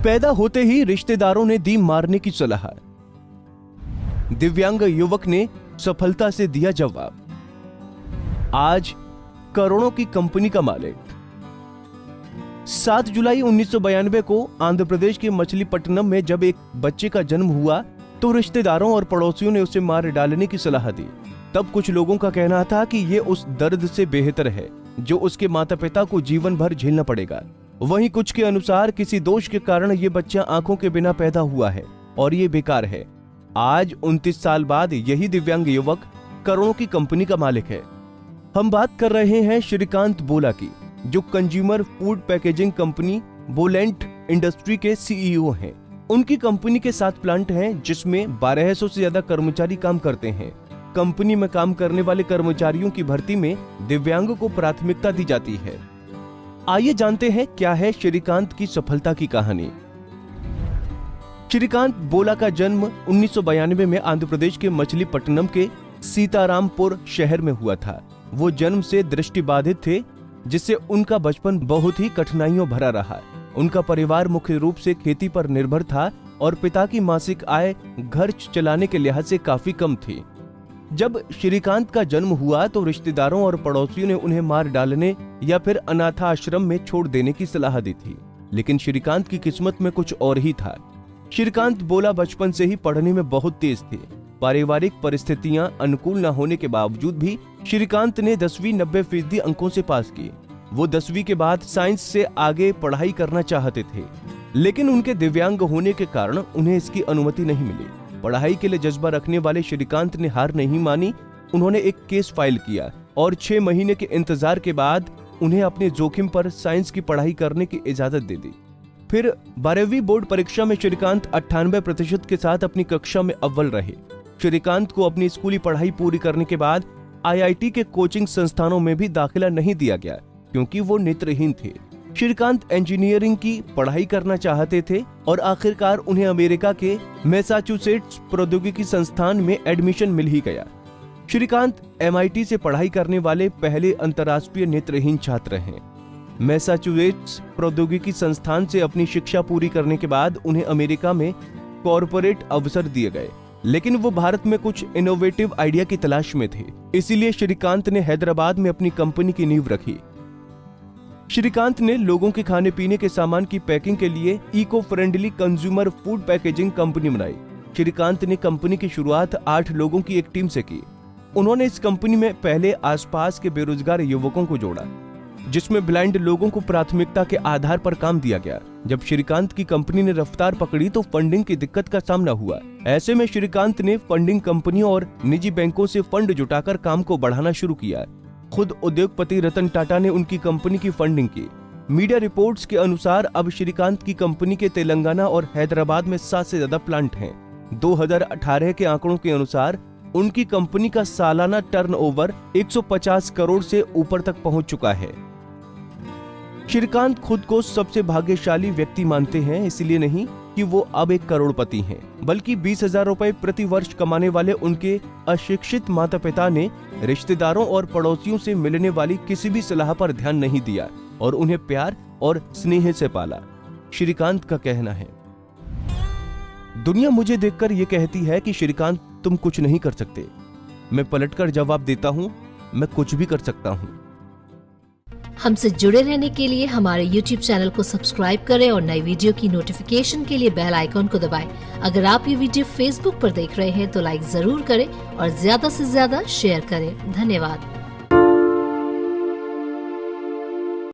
पैदा होते ही रिश्तेदारों ने दी मारने की सलाह। दिव्यांग युवक ने सफलता से दिया जवाब। आज करोड़ों की कंपनी का मालिक। 7 जुलाई 1992 को आंध्र प्रदेश के मछलीपट्टनम में जब एक बच्चे का जन्म हुआ तो रिश्तेदारों और पड़ोसियों ने उसे मार डालने की सलाह दी। तब कुछ लोगों का कहना था कि ये उस दर्द से बेहतर है जो उसके माता पिता को जीवन भर झेलना पड़ेगा। वहीं कुछ के अनुसार किसी दोष के कारण ये बच्चा आंखों के बिना पैदा हुआ है और ये बेकार है। आज 29 साल बाद यही दिव्यांग युवक करोड़ों की कंपनी का मालिक है। हम बात कर रहे हैं श्रीकांत बोला की, जो कंज्यूमर फूड पैकेजिंग कंपनी बोलेंट इंडस्ट्री के सीईओ हैं। उनकी कंपनी के 7 प्लांट हैं जिसमें 1200 से ज्यादा कर्मचारी काम करते हैं। कंपनी में काम करने वाले कर्मचारियों की भर्ती में दिव्यांगों को प्राथमिकता दी जाती है। आइए जानते हैं क्या है श्रीकांत की सफलता की कहानी। श्रीकांत बोला का जन्म 1992 में आंध्र प्रदेश के मछलीपट्टनम के सीतारामपुर शहर में हुआ था। वो जन्म से दृष्टिबाधित थे, जिससे उनका बचपन बहुत ही कठिनाइयों भरा रहा। उनका परिवार मुख्य रूप से खेती पर निर्भर था और पिता की मासिक आय घर चलाने के लिहाज से काफी कम थी। जब श्रीकांत का जन्म हुआ तो रिश्तेदारों और पड़ोसियों ने उन्हें मार डालने या फिर अनाथाश्रम में छोड़ देने की सलाह दी थी, लेकिन श्रीकांत की किस्मत में कुछ और ही था। श्रीकांत बोला बचपन से ही पढ़ने में बहुत तेज थे। पारिवारिक परिस्थितियां अनुकूल न होने के बावजूद भी श्रीकांत ने 10वीं 90% अंकों से पास की। वो 10वीं के बाद साइंस से आगे पढ़ाई करना चाहते थे, लेकिन उनके दिव्यांग होने के कारण उन्हें इसकी अनुमति नहीं मिली। पढ़ाई के लिए जज्बा रखने वाले श्रीकांत ने हार नहीं मानी। उन्होंने एक केस फाइल किया और 6 महीने के इंतजार के बाद उन्हें अपने जोखिम पर साइंस की पढ़ाई करने की इजाजत दे दी। फिर 12वीं बोर्ड परीक्षा में श्रीकांत 98% के साथ अपनी कक्षा में अव्वल रहे। श्रीकांत को अपनी स्कूली पढ़ाई पूरी करने के बाद IIT के कोचिंग संस्थानों में भी दाखिला नहीं दिया गया क्योंकि वो नेत्रहीन थे। श्रीकांत इंजीनियरिंग की पढ़ाई करना चाहते थे और आखिरकार उन्हें अमेरिका के मैसाचुसेट्स प्रौद्योगिकी संस्थान में एडमिशन मिल ही गया। श्रीकांत MIT से पढ़ाई करने वाले पहले अंतर्राष्ट्रीय नेत्रहीन छात्र हैं। मैसाचुसेट्स प्रौद्योगिकी संस्थान से अपनी शिक्षा पूरी करने के बाद उन्हें अमेरिका में कॉर्पोरेट अवसर दिए गए, लेकिन वो भारत में कुछ इनोवेटिव आइडिया की तलाश में थे। इसीलिए श्रीकांत ने हैदराबाद में अपनी कंपनी की नींव रखी। श्रीकांत ने लोगों के खाने पीने के सामान की पैकिंग के लिए eco friendly consumer food packaging company बनाई। श्रीकांत ने कंपनी की शुरुआत 8 लोगों की एक टीम से की। उन्होंने इस कंपनी में पहले आसपास के बेरोजगार युवकों को जोड़ा, जिसमें ब्लाइंड लोगों को प्राथमिकता के आधार पर काम दिया गया। जब श्रीकांत की कंपनी ने रफ्तार पकड़ी तो फंडिंग की दिक्कत का सामना हुआ। ऐसे में श्रीकांत ने फंडिंग कंपनियों और निजी बैंकों से फंड जुटाकर काम को बढ़ाना शुरू किया। खुद उद्योगपति रतन टाटा ने उनकी कंपनी की फंडिंग की। मीडिया रिपोर्ट्स के अनुसार अब श्रीकांत की कंपनी के तेलंगाना और हैदराबाद में 7 से ज्यादा प्लांट हैं। 2018 के आंकड़ों के अनुसार उनकी कंपनी का सालाना टर्नओवर 150 करोड़ से ऊपर तक पहुंच चुका है। श्रीकांत खुद को सबसे भाग्यशाली व्यक्ति मानते हैं, इसलिए नहीं कि वो अब एक करोड़पति हैं, बल्कि 20,000 रुपए प्रति वर्ष कमाने वाले उनके अशिक्षित माता पिता ने रिश्तेदारों और पड़ोसियों से मिलने वाली किसी भी सलाह पर ध्यान नहीं दिया और उन्हें प्यार और स्नेह से पाला। श्रीकांत का कहना है, दुनिया मुझे देखकर ये कहती है कि श्रीकांत तुम कुछ नहीं कर सकते। मैं पलटकर जवाब देता हूँ, मैं कुछ भी कर सकता हूँ। हमसे जुड़े रहने के लिए हमारे YouTube चैनल को सब्सक्राइब करें और नई वीडियो की नोटिफिकेशन के लिए बेल आइकॉन को दबाएं। अगर आप ये वीडियो Facebook पर देख रहे हैं तो लाइक जरूर करें और ज्यादा से ज्यादा शेयर करें। धन्यवाद।